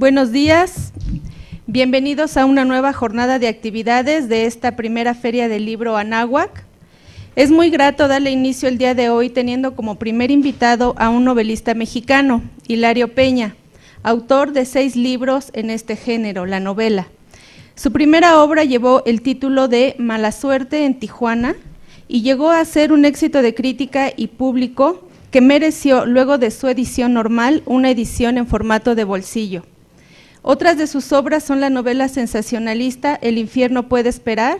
Buenos días, bienvenidos a una nueva jornada de actividades de esta primera Feria del Libro Anáhuac. Es muy grato darle inicio el día de hoy teniendo como primer invitado a un novelista mexicano, Hilario Peña, autor de 6 libros en este género, la novela. Su primera obra llevó el título de Mala Suerte en Tijuana y llegó a ser un éxito de crítica y público que mereció, luego de su edición normal, una edición en formato de bolsillo. Otras de sus obras son la novela sensacionalista El infierno puede esperar,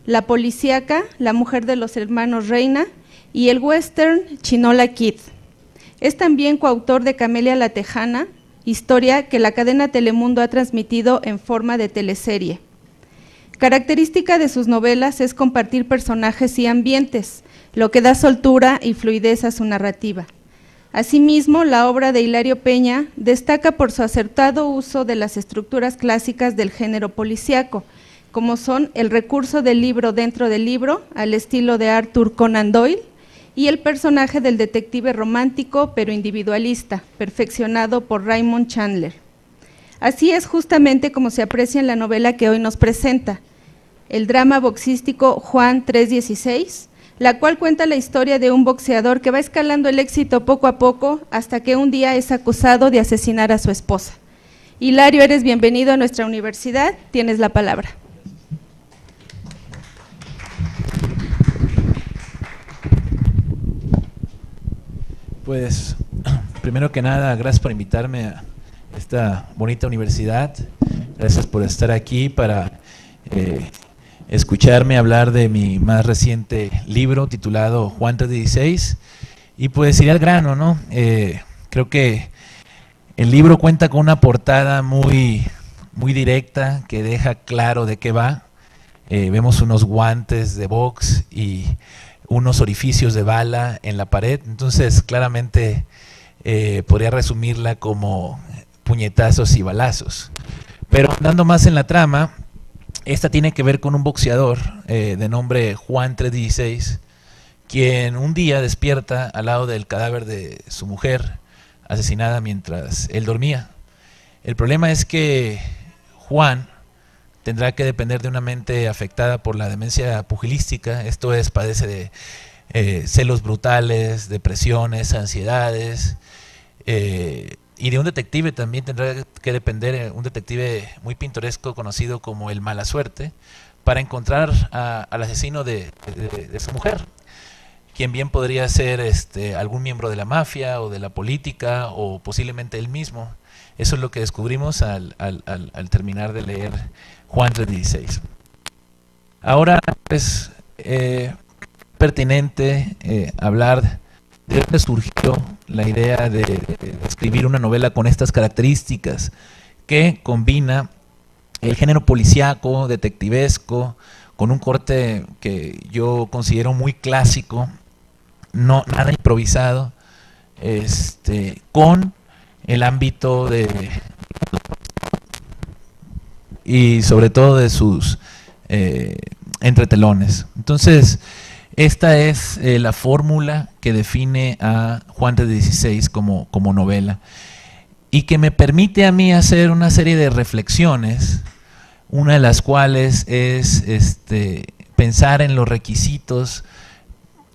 la policíaca La mujer de los hermanos Reina y el western Chinola Kid. Es también coautor de Camelia la Tejana, historia que la cadena Telemundo ha transmitido en forma de teleserie. Característica de sus novelas es compartir personajes y ambientes, lo que da soltura y fluidez a su narrativa. Asimismo, la obra de Hilario Peña destaca por su acertado uso de las estructuras clásicas del género policíaco, como son el recurso del libro dentro del libro, al estilo de Arthur Conan Doyle, y el personaje del detective romántico pero individualista, perfeccionado por Raymond Chandler. Así es justamente como se aprecia en la novela que hoy nos presenta, el drama boxístico Juan 3:16, la cual cuenta la historia de un boxeador que va escalando el éxito poco a poco hasta que un día es acusado de asesinar a su esposa. Hilario, eres bienvenido a nuestra universidad, tienes la palabra. Pues, primero que nada, gracias por invitarme a esta bonita universidad, gracias por estar aquí para escucharme hablar de mi más reciente libro titulado Juan 3:16, y pues iré al grano, ¿no? Creo que el libro cuenta con una portada muy directa que deja claro de qué va. Vemos unos guantes de box y unos orificios de bala en la pared, entonces claramente podría resumirla como puñetazos y balazos. Pero andando más en la trama, esta tiene que ver con un boxeador de nombre Juan 3:16, quien un día despierta al lado del cadáver de su mujer, asesinada mientras él dormía. El problema es que Juan tendrá que depender de una mente afectada por la demencia pugilística, esto es, padece de celos brutales, depresiones, ansiedades, y de un detective también tendrá que depender, un detective muy pintoresco conocido como el Mala Suerte, para encontrar al asesino de su mujer, quien bien podría ser algún miembro de la mafia o de la política o posiblemente él mismo. Eso es lo que descubrimos al terminar de leer Juan 3:16. Ahora es pertinente hablar de dónde surgió la idea de escribir una novela con estas características, que combina el género policíaco, detectivesco, con un corte que yo considero muy clásico, no nada improvisado, con el ámbito de y sobre todo de sus entretelones. Entonces, esta es la fórmula que define a Juan 3:16 como novela y que me permite a mí hacer una serie de reflexiones, una de las cuales es pensar en los requisitos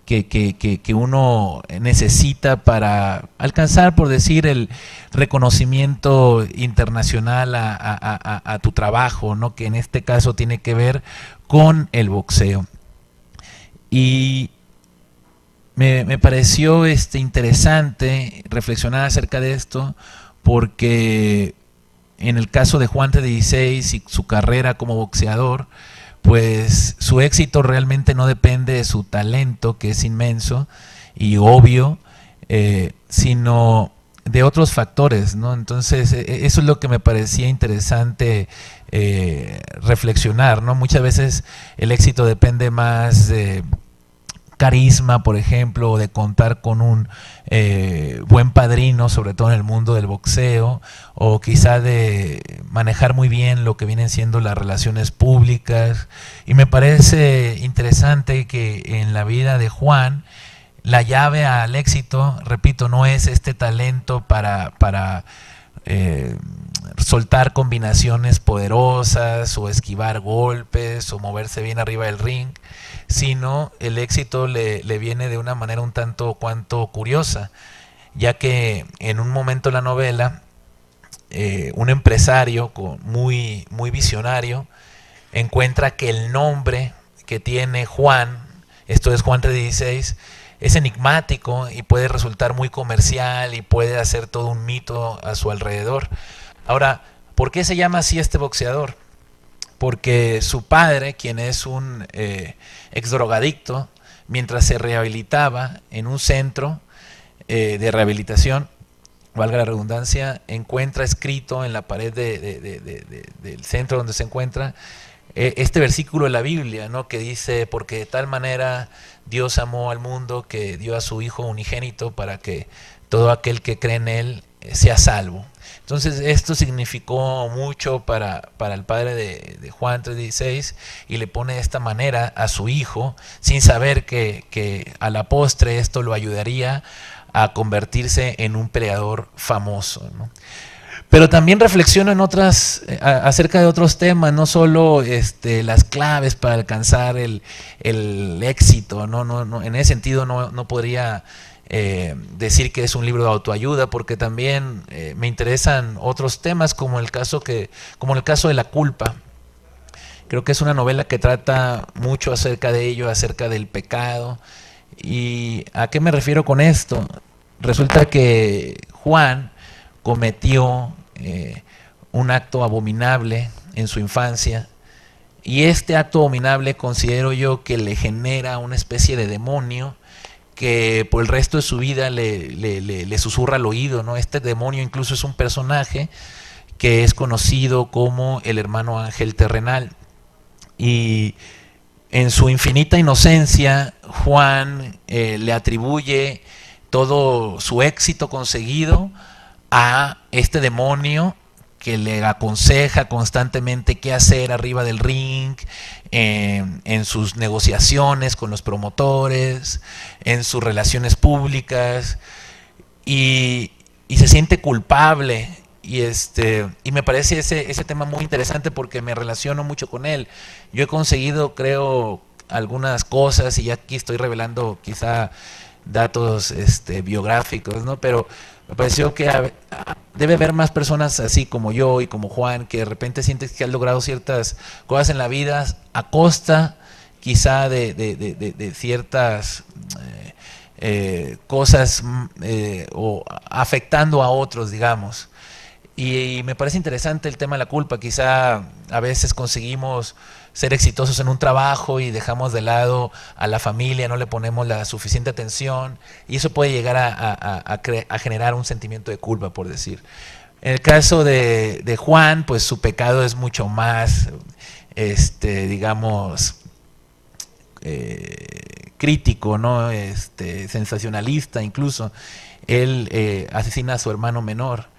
que uno necesita para alcanzar, por decir, el reconocimiento internacional a tu trabajo, ¿no? Que en este caso tiene que ver con el boxeo. Y me pareció interesante reflexionar acerca de esto, porque en el caso de Juan 3:16 y su carrera como boxeador, pues su éxito realmente no depende de su talento, que es inmenso y obvio, sino de otros factores, ¿no? Entonces, eso es lo que me parecía interesante reflexionar, ¿no? Muchas veces el éxito depende más de carisma, por ejemplo, o de contar con un buen padrino, sobre todo en el mundo del boxeo, o quizá de manejar muy bien lo que vienen siendo las relaciones públicas. Y me parece interesante que en la vida de Juan, la llave al éxito, repito, no es este talento para soltar combinaciones poderosas o esquivar golpes o moverse bien arriba del ring, sino el éxito le viene de una manera un tanto cuanto curiosa, ya que en un momento de la novela un empresario muy visionario encuentra que el nombre que tiene Juan, esto es Juan 3:16, es enigmático y puede resultar muy comercial y puede hacer todo un mito a su alrededor. Ahora, ¿por qué se llama así este boxeador? Porque su padre, quien es un ex drogadicto, mientras se rehabilitaba en un centro de rehabilitación, valga la redundancia, encuentra escrito en la pared del centro donde se encuentra este versículo de la Biblia, ¿no? Que dice: porque de tal manera Dios amó al mundo que dio a su Hijo unigénito para que todo aquel que cree en Él sea salvo. Entonces esto significó mucho para el padre de Juan 3:16, y le pone de esta manera a su hijo, sin saber que a la postre esto lo ayudaría a convertirse en un peleador famoso, ¿no? Pero también reflexiono en acerca de otros temas, no solo las claves para alcanzar el éxito, no, en ese sentido no podría decir que es un libro de autoayuda, porque también me interesan otros temas como el caso de la culpa. Creo que es una novela que trata mucho acerca de ello, acerca del pecado. ¿Y a qué me refiero con esto? Resulta que Juan cometió un acto abominable en su infancia, y este acto abominable considero yo que le genera una especie de demonio que por el resto de su vida le susurra al oído, ¿no? Este demonio incluso es un personaje que es conocido como el hermano ángel terrenal, y en su infinita inocencia Juan le atribuye todo su éxito conseguido a este demonio que le aconseja constantemente qué hacer arriba del ring, en sus negociaciones con los promotores, en sus relaciones públicas, y se siente culpable. Y me parece ese tema muy interesante porque me relaciono mucho con él. Yo he conseguido, creo, algunas cosas, y ya aquí estoy revelando quizá datos biográficos, ¿no? Pero me pareció que debe haber más personas así como yo y como Juan, que de repente sientes que han logrado ciertas cosas en la vida a costa quizá de ciertas cosas o afectando a otros, digamos. Y me parece interesante el tema de la culpa. Quizá a veces conseguimos ser exitosos en un trabajo y dejamos de lado a la familia, no le ponemos la suficiente atención, y eso puede llegar a generar un sentimiento de culpa, por decir. En el caso de Juan, pues su pecado es mucho más, digamos, crítico, ¿no? Sensacionalista incluso. Él asesina a su hermano menor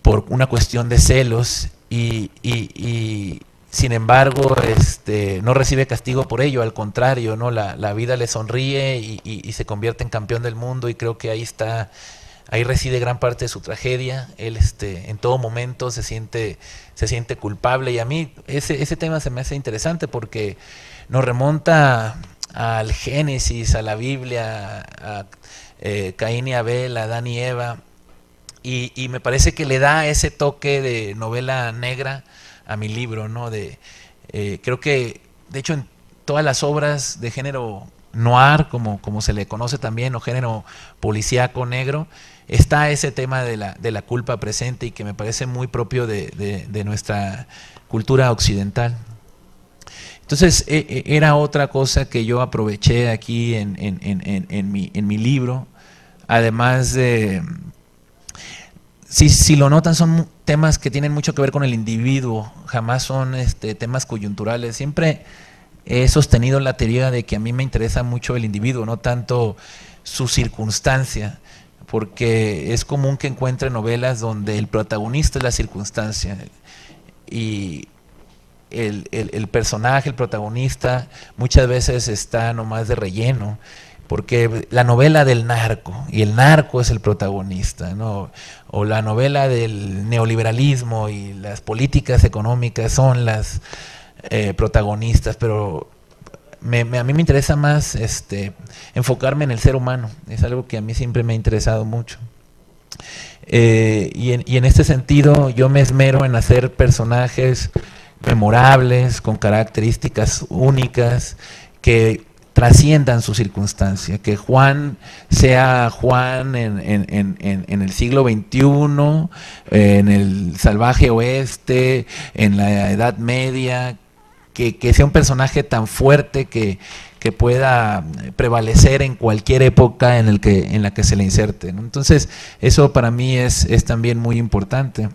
por una cuestión de celos, y sin embargo no recibe castigo por ello, al contrario, ¿no? La vida le sonríe y se convierte en campeón del mundo, y creo que ahí reside gran parte de su tragedia. Él en todo momento se siente culpable, y a mí ese tema se me hace interesante porque nos remonta al Génesis, a la Biblia, a Caín y Abel, a Adán y Eva. Y me parece que le da ese toque de novela negra a mi libro, ¿no? Creo que, de hecho, en todas las obras de género noir, como se le conoce también, o género policíaco negro, está ese tema de la culpa presente, y que me parece muy propio de nuestra cultura occidental. Entonces, era otra cosa que yo aproveché aquí en mi libro, además de... Si lo notan, son temas que tienen mucho que ver con el individuo, jamás son temas coyunturales. Siempre he sostenido la teoría de que a mí me interesa mucho el individuo, no tanto su circunstancia, porque es común que encuentre novelas donde el protagonista es la circunstancia, y el personaje, el protagonista, muchas veces está nomás de relleno. porque la novela del narco, y el narco es el protagonista, ¿no? O la novela del neoliberalismo y las políticas económicas son las protagonistas, pero a mí me interesa más enfocarme en el ser humano, es algo que a mí siempre me ha interesado mucho. Y en este sentido yo me esmero en hacer personajes memorables, con características únicas, que trasciendan su circunstancia, que Juan sea Juan en el siglo XXI, en el salvaje oeste, en la Edad Media, que sea un personaje tan fuerte que pueda prevalecer en cualquier época en la que se le inserte, ¿no? Entonces, eso para mí es también muy importante.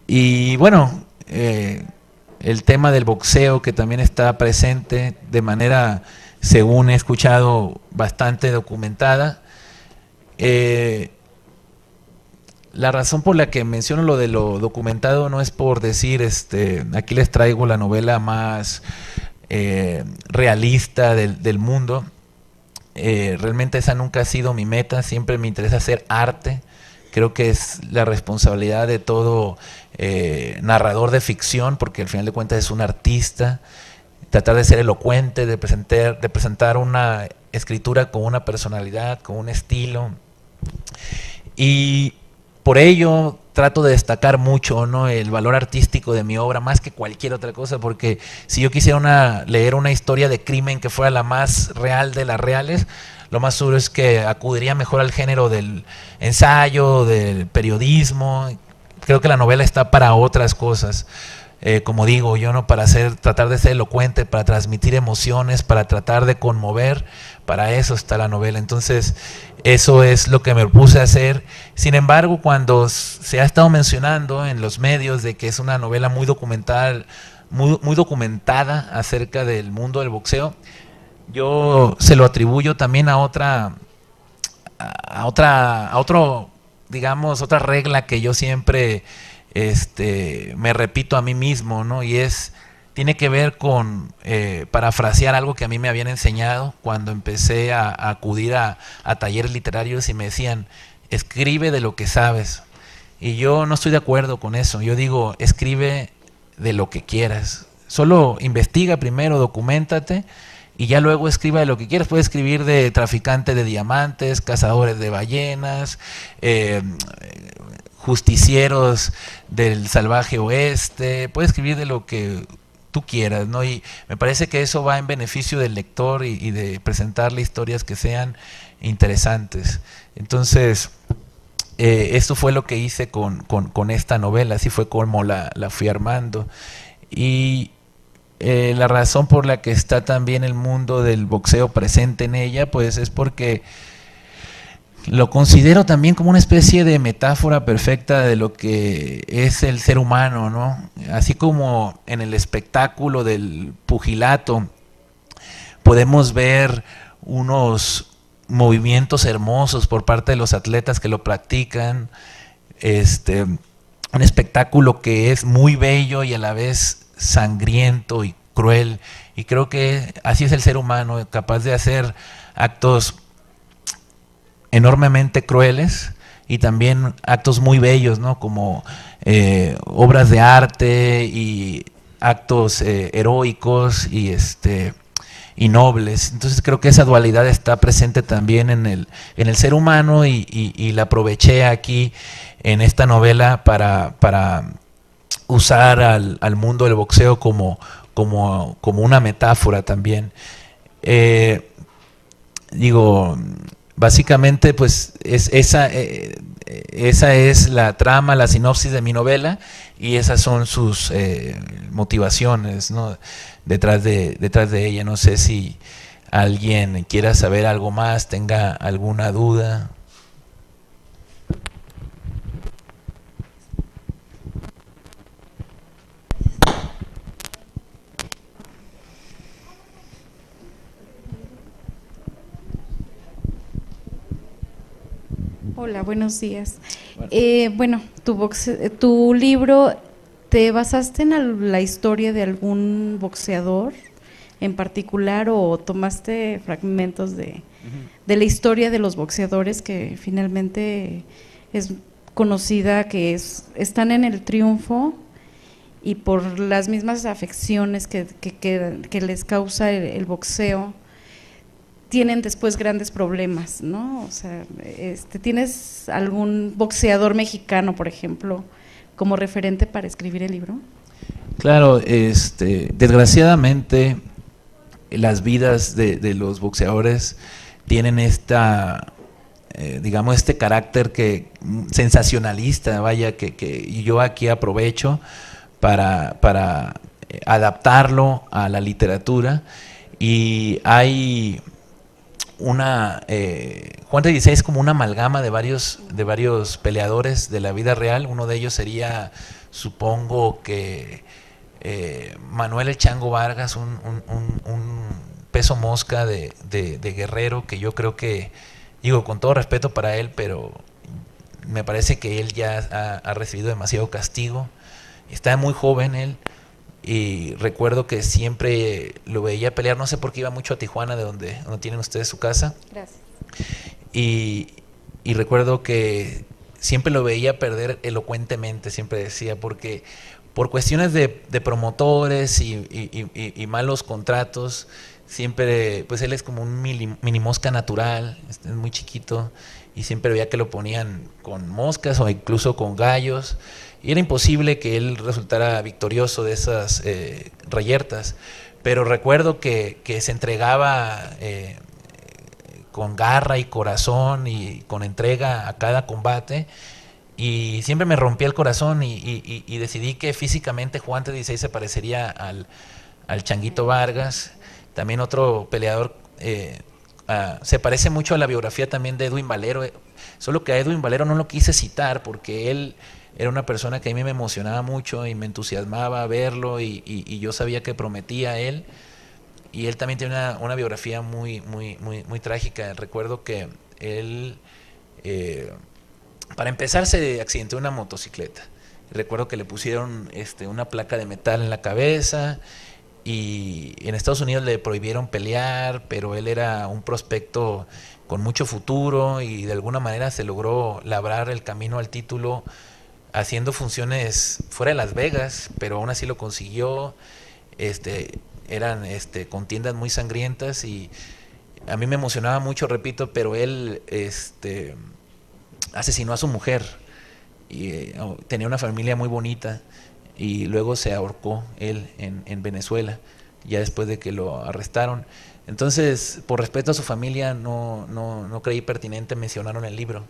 Y bueno, el tema del boxeo, que también está presente de manera, según he escuchado, bastante documentada. La razón por la que menciono lo de lo documentado no es por decir, aquí les traigo la novela más realista del mundo. Realmente esa nunca ha sido mi meta, siempre me interesa hacer arte. Creo que es la responsabilidad de todo narrador de ficción, porque al final de cuentas es un artista, tratar de ser elocuente, de presentar una escritura con una personalidad, con un estilo. Y por ello trato de destacar mucho, ¿no?, el valor artístico de mi obra, más que cualquier otra cosa, porque si yo quisiera leer una historia de crimen que fuera la más real de las reales, lo más seguro es que acudiría mejor al género del ensayo, del periodismo. Creo que la novela está para otras cosas. Como digo, yo no para tratar de ser elocuente, para transmitir emociones, para tratar de conmover, para eso está la novela. Entonces, eso es lo que me puse a hacer. Sin embargo, cuando se ha estado mencionando en los medios de que es una novela muy documental, muy documentada acerca del mundo del boxeo, yo se lo atribuyo también a otra, digamos, otra regla que yo siempre me repito a mí mismo, ¿no? Y tiene que ver con parafrasear algo que a mí me habían enseñado cuando empecé a acudir a talleres literarios y me decían, escribe de lo que sabes. Y yo no estoy de acuerdo con eso. Yo digo, escribe de lo que quieras. Solo investiga primero, documéntate y ya luego escriba de lo que quieras. Puedes escribir de traficante de diamantes, cazadores de ballenas, justicieros del salvaje oeste, puedes escribir de lo que tú quieras, ¿no? Y me parece que eso va en beneficio del lector y de presentarle historias que sean interesantes. Entonces, esto fue lo que hice con esta novela, así fue como la fui armando. Y la razón por la que está también el mundo del boxeo presente en ella, pues es porque lo considero también como una especie de metáfora perfecta de lo que es el ser humano, ¿no? Así como en el espectáculo del pugilato podemos ver unos movimientos hermosos por parte de los atletas que lo practican, un espectáculo que es muy bello y a la vez sangriento y cruel, y creo que así es el ser humano, capaz de hacer actos enormemente crueles y también actos muy bellos, ¿no? Como obras de arte y actos heroicos y nobles. Entonces creo que esa dualidad está presente también en el ser humano y la aproveché aquí en esta novela para usar al mundo del boxeo como una metáfora también. Básicamente, pues esa es la trama, la sinopsis de mi novela y esas son sus motivaciones, ¿no?, detrás de ella. No sé si alguien quiera saber algo más, tenga alguna duda. Hola, buenos días. Bueno, tu libro, ¿te basaste en la historia de algún boxeador en particular o tomaste fragmentos de la historia de los boxeadores que finalmente es conocida, que están en el triunfo y por las mismas afecciones que les causa el boxeo, tienen después grandes problemas, ¿no? O sea, ¿tienes algún boxeador mexicano, por ejemplo, como referente para escribir el libro? Claro, desgraciadamente las vidas de los boxeadores tienen digamos, este carácter sensacionalista, vaya, que yo aquí aprovecho para adaptarlo a la literatura. Y hay Juan 16 es como una amalgama de varios peleadores de la vida real. Uno de ellos sería, supongo que Manuel El Chango Vargas, un peso mosca de guerrero, que yo creo que, digo con todo respeto para él, pero me parece que él ya ha recibido demasiado castigo. Está muy joven él, y recuerdo que siempre lo veía pelear, no sé por qué iba mucho a Tijuana, de donde tienen ustedes su casa. Gracias. Y recuerdo que siempre lo veía perder elocuentemente, siempre decía, porque por cuestiones de promotores y malos contratos, siempre, pues él es como un mini mosca natural, es muy chiquito, y siempre veía que lo ponían con moscas o incluso con gallos, y era imposible que él resultara victorioso de esas reyertas. Pero recuerdo que se entregaba con garra y corazón y con entrega a cada combate, y siempre me rompía el corazón, y decidí que físicamente Juan 16 se parecería al Changuito Vargas. También otro peleador se parece mucho a la biografía también de Edwin Valero, solo que a Edwin Valero no lo quise citar porque él era una persona que a mí me emocionaba mucho y me entusiasmaba verlo, y yo sabía que prometía a él, y él también tiene una biografía muy trágica. Recuerdo que él, para empezar, se accidentó en una motocicleta. Recuerdo que le pusieron una placa de metal en la cabeza, y en Estados Unidos le prohibieron pelear, pero él era un prospecto con mucho futuro, y de alguna manera se logró labrar el camino al título haciendo funciones fuera de Las Vegas, pero aún así lo consiguió. Eran contiendas muy sangrientas, y a mí me emocionaba mucho, repito, pero él asesinó a su mujer, y tenía una familia muy bonita, y luego se ahorcó él en Venezuela, ya después de que lo arrestaron. Entonces, por respeto a su familia, no creí pertinente mencionarlo en el libro,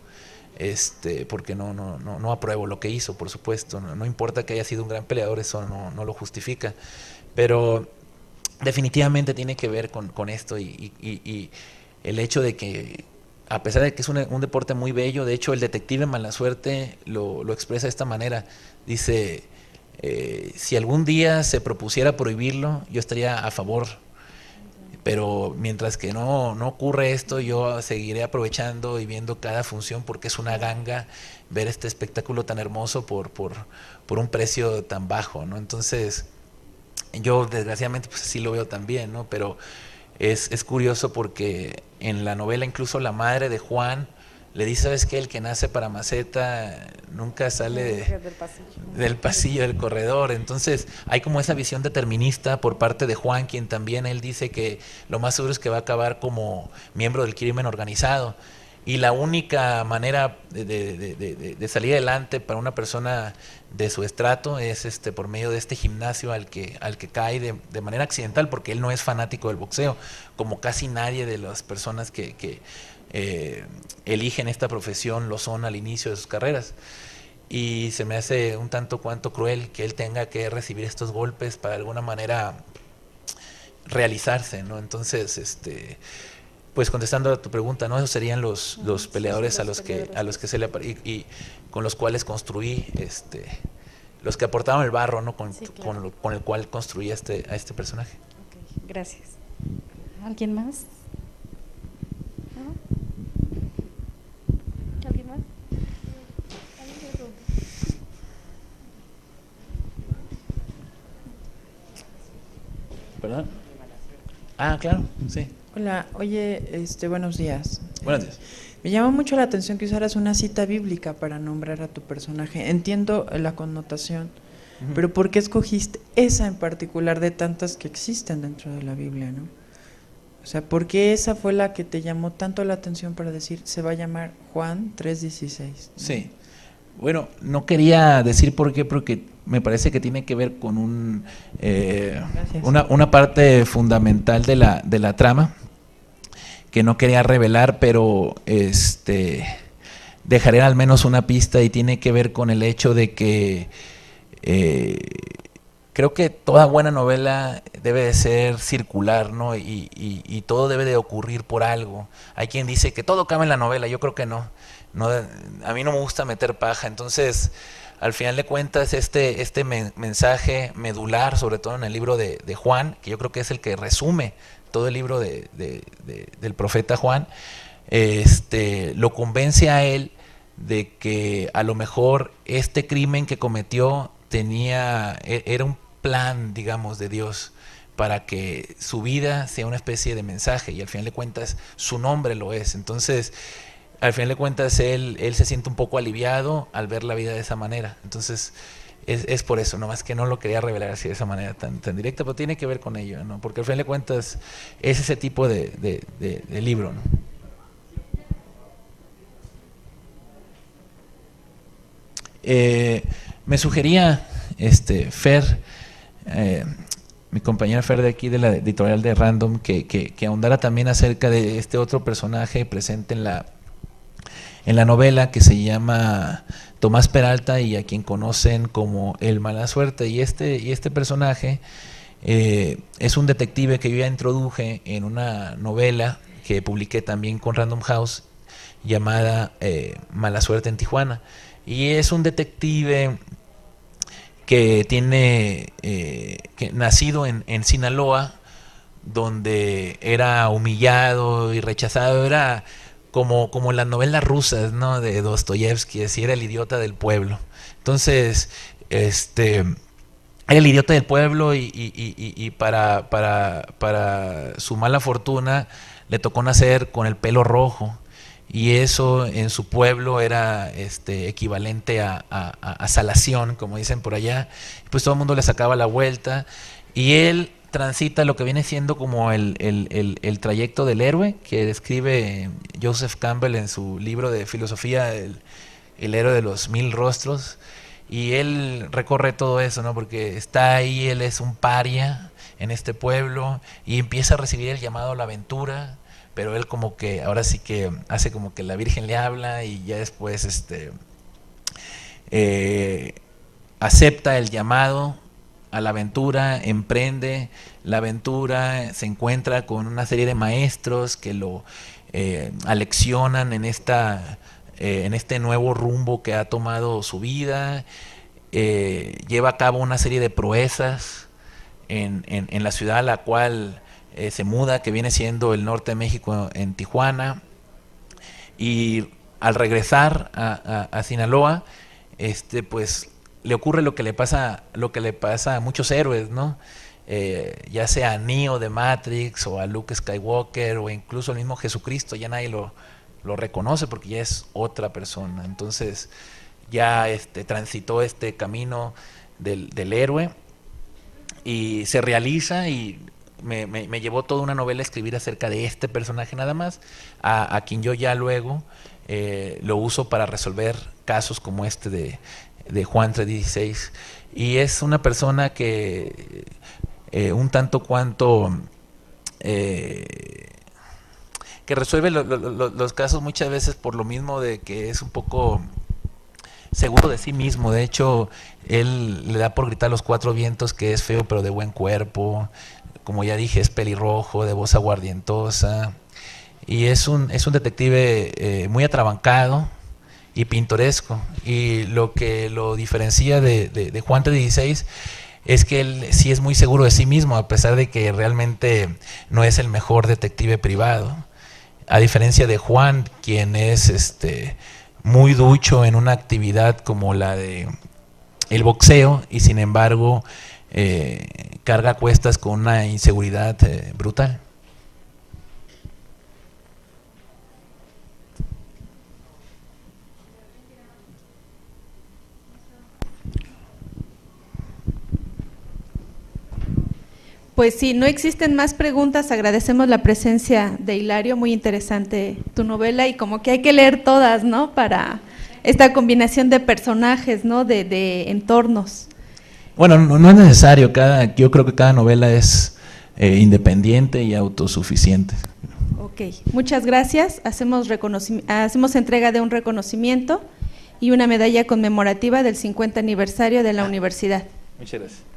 porque no apruebo lo que hizo, por supuesto. No importa que haya sido un gran peleador, eso no lo justifica, pero definitivamente tiene que ver con esto, y el hecho de que, a pesar de que es un deporte muy bello, de hecho el detective Malasuerte lo expresa de esta manera. Dice, si algún día se propusiera prohibirlo, yo estaría a favor, pero mientras que no ocurre esto, yo seguiré aprovechando y viendo cada función, porque es una ganga ver este espectáculo tan hermoso por un precio tan bajo, ¿no? Entonces, yo desgraciadamente pues así lo veo también, ¿no? Pero es curioso porque en la novela incluso la madre de Juan le dice, ¿sabes qué? El que nace para maceta nunca sale del pasillo del corredor. Entonces hay como esa visión determinista por parte de Juan, quien también él dice que lo más seguro es que va a acabar como miembro del crimen organizado. Y la única manera de salir adelante para una persona de su estrato es por medio de este gimnasio al que cae de manera accidental, porque él no es fanático del boxeo, como casi nadie de las personas que eligen esta profesión lo son al inicio de sus carreras. Y se me hace un tanto cuanto cruel que él tenga que recibir estos golpes para de alguna manera realizarse, ¿no? Entonces, pues contestando a tu pregunta, ¿no? Esos serían los peleadores a los que se le y con los cuales construí, los que aportaron el barro, ¿no? Con el cual construí a este personaje. Okay, gracias. ¿Alguien más? ¿No? ¿Alguien más? ¿Perdón? Ah, claro, sí. Hola, oye, buenos días. Buenos días. Me llama mucho la atención que usaras una cita bíblica para nombrar a tu personaje. Entiendo la connotación, pero ¿por qué escogiste esa en particular de tantas que existen dentro de la Biblia, no? O sea, ¿por qué esa fue la que te llamó tanto la atención para decir, se va a llamar Juan 3:16? ¿No? Sí. Bueno, no quería decir por qué, porque me parece que tiene que ver con una parte fundamental de la trama que no quería revelar, pero dejaré al menos una pista, y tiene que ver con el hecho de que creo que toda buena novela debe de ser circular, ¿no? Y todo debe de ocurrir por algo. Hay quien dice que todo cabe en la novela, yo creo que no. A mí no me gusta meter paja, entonces al final de cuentas este mensaje medular, sobre todo en el libro de Juan, que yo creo que es el que resume todo el libro del profeta Juan, lo convence a él de que a lo mejor este crimen que cometió era un plan, digamos, de Dios para que su vida sea una especie de mensaje, y al final de cuentas su nombre lo es. Entonces, al final de cuentas él se siente un poco aliviado al ver la vida de esa manera. Entonces es por eso, nomás que no lo quería revelar así de esa manera tan directa, pero tiene que ver con ello, ¿no? Porque al final de cuentas es ese tipo de libro, ¿no? Me sugería Fer, mi compañera Fer de aquí de la editorial de Random, que ahondara también acerca de este otro personaje presente en la novela, que se llama Tomás Peralta, y a quien conocen como el Mala Suerte. Y este personaje es un detective que yo ya introduje en una novela que publiqué también con Random House, llamada Mala Suerte en Tijuana. Y es un detective que nacido en Sinaloa, donde era humillado y rechazado. Era como en las novelas rusas, ¿no?, de Dostoyevsky, así era el idiota del pueblo. Entonces, era el idiota del pueblo, y para su mala fortuna le tocó nacer con el pelo rojo, y eso en su pueblo era equivalente a salación, como dicen por allá. Pues todo el mundo le sacaba la vuelta, y él transita lo que viene siendo como el trayecto del héroe, que describe Joseph Campbell en su libro de filosofía, el héroe de los 1000 rostros. Y él recorre todo eso, ¿no? Porque está ahí, él es un paria en este pueblo, y empieza a recibir el llamado a la aventura, pero él como que ahora sí que hace como que la Virgen le habla, y ya después acepta el llamado a la aventura, emprende la aventura, se encuentra con una serie de maestros que lo aleccionan en este nuevo rumbo que ha tomado su vida. Lleva a cabo una serie de proezas en la ciudad a la cual se muda, que viene siendo el norte de México, en Tijuana. Y al regresar a Sinaloa, pues le ocurre lo que le pasa a muchos héroes, ¿no? Ya sea a Neo de Matrix, o a Luke Skywalker, o incluso al mismo Jesucristo. Ya nadie lo reconoce porque ya es otra persona. Entonces ya transitó este camino del héroe, y se realiza, y me llevó toda una novela a escribir acerca de este personaje nada más, a quien yo ya luego lo uso para resolver casos como este de Juan 3:16. Y es una persona que un tanto cuanto que resuelve los casos muchas veces por lo mismo de que es un poco seguro de sí mismo. De hecho, él le da por gritar a los 4 vientos que es feo pero de buen cuerpo. Como ya dije, es pelirrojo, de voz aguardientosa, y es un detective muy atrabancado y pintoresco. Y lo que lo diferencia de Juan 3:16 es que él sí es muy seguro de sí mismo, a pesar de que realmente no es el mejor detective privado. A diferencia de Juan, quien es muy ducho en una actividad como la de el boxeo, y sin embargo carga cuestas con una inseguridad brutal. Pues si no existen más preguntas, agradecemos la presencia de Hilario, muy interesante tu novela y como que hay que leer todas, ¿no? Para esta combinación de personajes, ¿no? De entornos. Bueno, no es necesario, yo creo que cada novela es independiente y autosuficiente. Ok, muchas gracias. Hacemos entrega de un reconocimiento y una medalla conmemorativa del 50 aniversario de la universidad. Muchas gracias.